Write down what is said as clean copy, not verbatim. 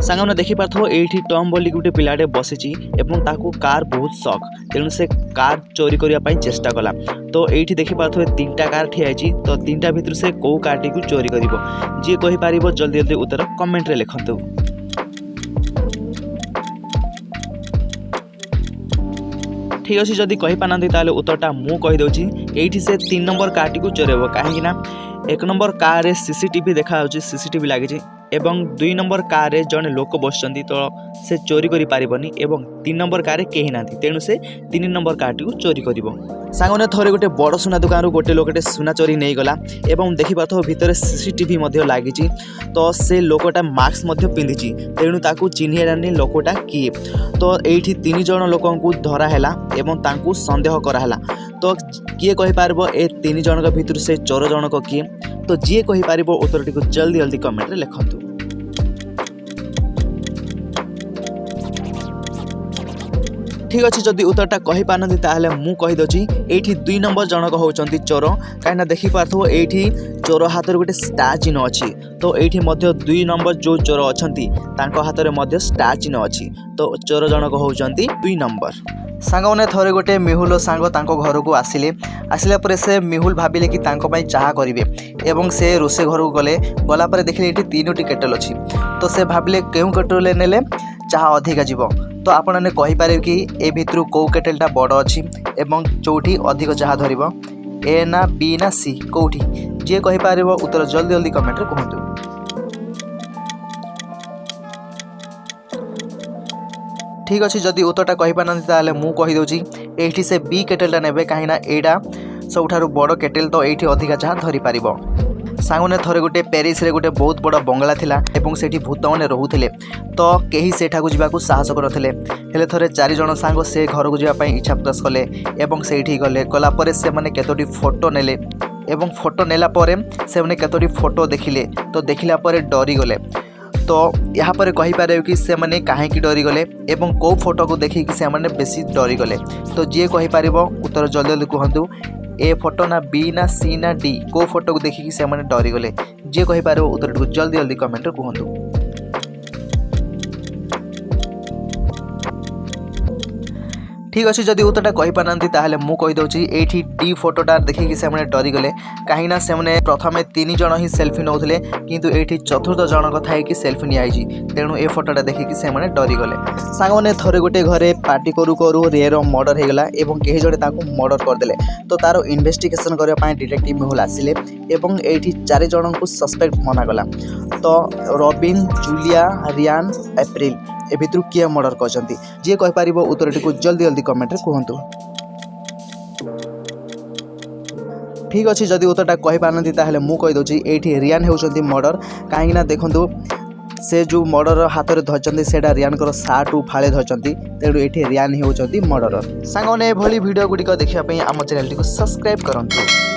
सांगने देखिपार ये टम बोली गोटे पिलाटे बसी और ताकू कार बहुत शौक तेणु से कार चोरी करने चेष्टा कला। तो ये देखिपारे 3टा कार ठियाई तो 3टा भितर से कौ कारटी को चोरी कर जी कहीपर जल्दी जल्दी उत्तर कमेंट रे लिखतु। ठीक अच्छे जदि कहीपार ताले उत्तरटा मु कहीदे ये से 3 नंबर कारटी को चोरेब कहीं 1 नंबर कार सीसीटीवी देखा सीसीटीवी लगी एवं 2 नंबर कार जड़े लोक बसचंती तो से चोरी करि पारिबनी एवं 3 नंबर कार कहीं ना तेणु से 3 नंबर कारटी को चोरी करिवो। सांगने थोड़े गोटे बड़ सुना दुकान गोटे लोकटे सुना चोरी नहीं गला एवं देखिपार भितर सीसीटीवी लगी तो से लोकटा मास्क पिंधि तेणु ताकू चिन्हरानी लोकटा किए। तो ये 3 जन लोक धरा है एवं तांकू संदेह कराला। तो किए कहीपर ए 3 जन भितर से चोर जनक किए तो जी कहीपर उत्तर टी जल्दी जल्दी कमेंट रे लिखतु। ठीक अच्छे जदि उत्तरटा कहीपारती ताहले मु कहीदे ये 2 नंबर जनक होचंती चोर कहीं देखिपार ये चोर हाथ में गोटे स्टार चिन्ह अच्छी तो ये 2 नंबर जो चोर अच्छा हाथ में स्टार चिन्ह अच्छी तो चोर जनक होचंती 2 नंबर। सांगने थोड़े गोटे मिहुल सांग घर को आसिला पर से मिहुल भाविले कि चाह करेंगे एवं से रोसे घर को गला देखिले ये 3टी केटल अच्छी तो से भाविले क्यों केटल ने चाह अधिका जीव। तो आपण मैंने कहीपर कि ए भितर कौ केटेलटा बड़ अच्छी एवं चौटी अधिक चाह धर ए ना बी ना सी कौटी जी कहीपर उत्तर जल्दी जल्दी कमेंट रे कहतु। ठीक अच्छे जदि उत्तरटा कहीपार मु कहीदे ये से बी केटेलटा ने कहीं यहाँ सबुठारु बड़ केटेल तो ये अधिका चाह धरी पार। सांगने थोड़े गोटे पेरिस रे गोटे बहुत बड़ बंगला थिला एवं सेठी भूत मैंने रोते तो कहीं सेठाकू जावाक साहस करते हेले थोड़े 4 जन सांग से घर को जावाई इच्छा प्रकाश कले एवं सेठी गले गलापर से मैंने केतोटी फोटो नेले एवं फोटो नेला परे से मैंने केतोटी फोटो देखिले तो देखला परे डरी गले। तो यहाँ पर कहीपर कि से मैंने कहीं डरी गले एवं कौ फोटो को देखिक से मैंने बेसी डरी गले। तो जी कहीपर उत्तर जल्दी जल्दी कहतु ए फोटो ना बी ना सी ना डी को फोटो को देखिक से मैंने डरी गले जी कहीपर उत्तर को जल्दी जल्दी कमेंट कहतु। ठीक अच्छे जदि उत्तरटा कहीपारती ताहले मु कहीदे ये डी फोटोटा देखिक से मैंने डरी गले कहीं से प्रथम 3 जन ही सेल्फी नौले किंतु ये 4th जनक थाई कि सेल्फी निआई तेणु ए फोटोटा देखिक से मैंने डरी गले। सांगने थोड़े गोटे घरे पार्टी करू करू रेयर मर्डर होगला एवं कहीं जड़े मर्डर करदे तो तार इन्वेस्टिगेशन करने डिटेक्टिव मिहुल आसिले एवं ये 4 जन को सस्पेक्ट मनागला। तो रॉबिन जूलिया रियान एप्रिल ए भितर किए मर्डर करछंती जी कहीपर उत्तर टी जल्दी जल्दी कमेंट रे कहतु। ठीक अच्छे जदि उत्तरटा कहीपारती ताहले मु कहीदे ये रियान होउछंती मर्डर कहीं देखु से जो मर्डर हाथ में धरती से रियान सार्ट फाड़े धरती तेणु ये रियान होउछंती मर्डर। सांगने भली वीडियो गुड़िक देखा आम चैनल टी सब्सक्राइब करंतु।